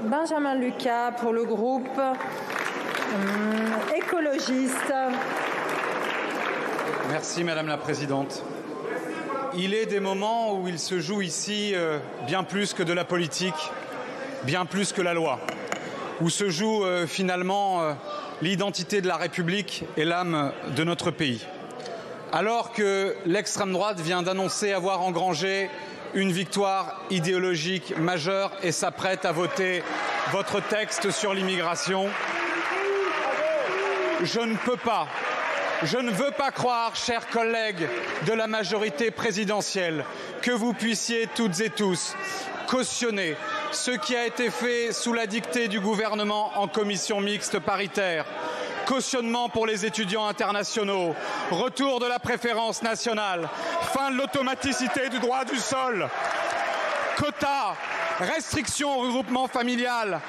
Benjamin Lucas pour le groupe écologiste. Merci Madame la Présidente. Il est des moments où il se joue ici bien plus que de la politique, bien plus que la loi, où se joue finalement l'identité de la République et l'âme de notre pays. Alors que l'extrême droite vient d'annoncer avoir engrangé une victoire idéologique majeure et s'apprête à voter votre texte sur l'immigration, je ne veux pas croire, chers collègues de la majorité présidentielle, que vous puissiez toutes et tous cautionner ce qui a été fait sous la dictée du gouvernement en commission mixte paritaire. Cautionnement pour les étudiants internationaux, retour de la préférence nationale, fin de l'automaticité du droit du sol, quotas, restrictions au regroupement familial,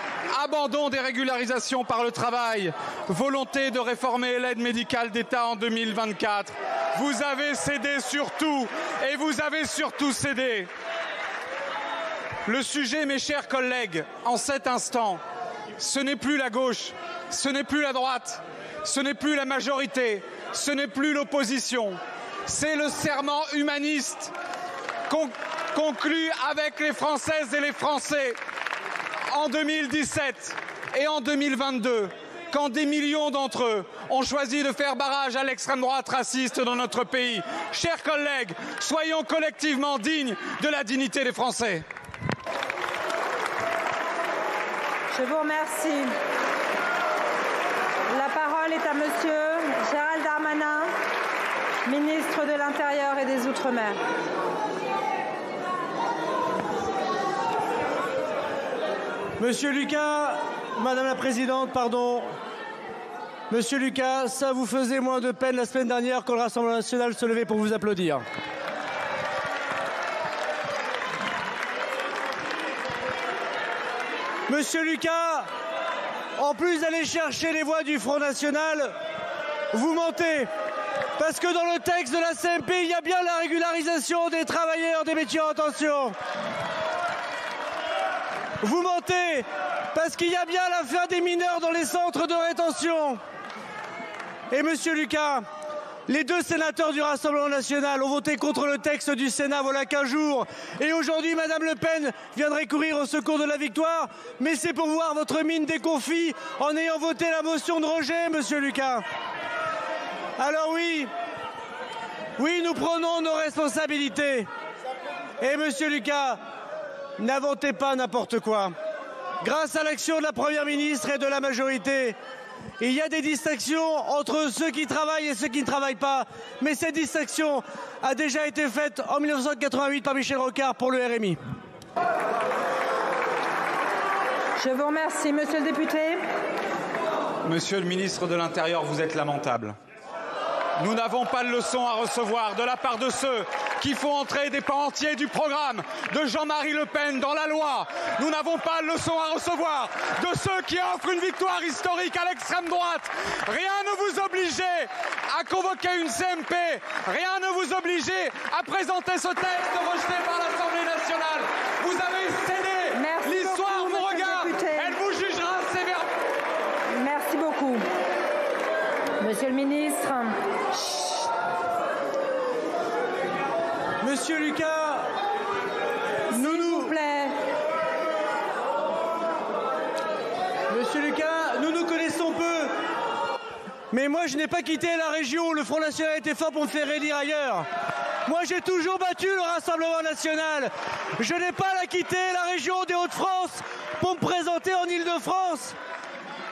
abandon des régularisations par le travail, volonté de réformer l'aide médicale d'État en 2024. Vous avez cédé sur tout et vous avez surtout cédé. Le sujet, mes chers collègues, en cet instant, ce n'est plus la gauche, ce n'est plus la droite, ce n'est plus la majorité, ce n'est plus l'opposition. C'est le serment humaniste conclu avec les Françaises et les Français en 2017 et en 2022, quand des millions d'entre eux ont choisi de faire barrage à l'extrême droite raciste dans notre pays. Chers collègues, soyons collectivement dignes de la dignité des Français. Je vous remercie. La parole est à Monsieur Gérald Darmanin, ministre de l'Intérieur et des Outre-mer. Monsieur Lucas, Madame la Présidente, pardon. Monsieur Lucas, ça vous faisait moins de peine la semaine dernière quand le Rassemblement national se levait pour vous applaudir. Monsieur Lucas, en plus d'aller chercher les voix du Front National, vous mentez. Parce que dans le texte de la CMP, il y a bien la régularisation des travailleurs des métiers en tension. Vous mentez parce qu'il y a bien la fin des mineurs dans les centres de rétention. Et Monsieur Lucas, les deux sénateurs du Rassemblement national ont voté contre le texte du Sénat voilà 15 jours. Et aujourd'hui, Madame Le Pen viendrait courir au secours de la victoire. Mais c'est pour voir votre mine déconfit en ayant voté la motion de rejet, Monsieur Lucas. Alors oui, nous prenons nos responsabilités. Et Monsieur Lucas, n'inventez pas n'importe quoi. Grâce à l'action de la Première ministre et de la majorité, il y a des distinctions entre ceux qui travaillent et ceux qui ne travaillent pas. Mais cette distinction a déjà été faite en 1988 par Michel Rocard pour le RMI. Je vous remercie, Monsieur le député. Monsieur le ministre de l'Intérieur, vous êtes lamentable. Nous n'avons pas de leçon à recevoir de la part de ceux qui font entrer des pans entiers du programme de Jean-Marie Le Pen dans la loi. Nous n'avons pas de leçon à recevoir de ceux qui offrent une victoire historique à l'extrême droite. Rien ne vous obligeait à convoquer une CMP. Rien ne vous obligeait à présenter ce texte rejeté par l'Assemblée nationale. Vous avez cédé. L'histoire vous regarde. Elle vous jugera sévèrement. Merci beaucoup. Monsieur le ministre. Monsieur Lucas, s'il vous plaît. Monsieur Lucas, nous nous connaissons peu. Mais moi, je n'ai pas quitté la région où le Front National était fort pour me faire élire ailleurs. Moi, j'ai toujours battu le Rassemblement National. Je n'ai pas quitté la région des Hauts-de-France pour me présenter en Île-de-France.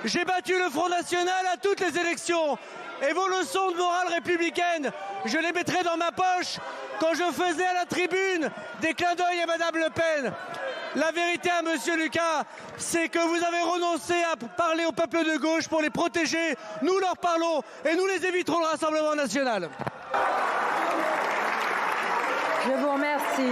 J'ai battu le Front National à toutes les élections. Et vos leçons de morale républicaine, je les mettrai dans ma poche quand je faisais à la tribune des clins d'œil à Madame Le Pen. La vérité à Monsieur Lucas, c'est que vous avez renoncé à parler au peuple de gauche pour les protéger. Nous leur parlons et nous les éviterons le Rassemblement national. Je vous remercie.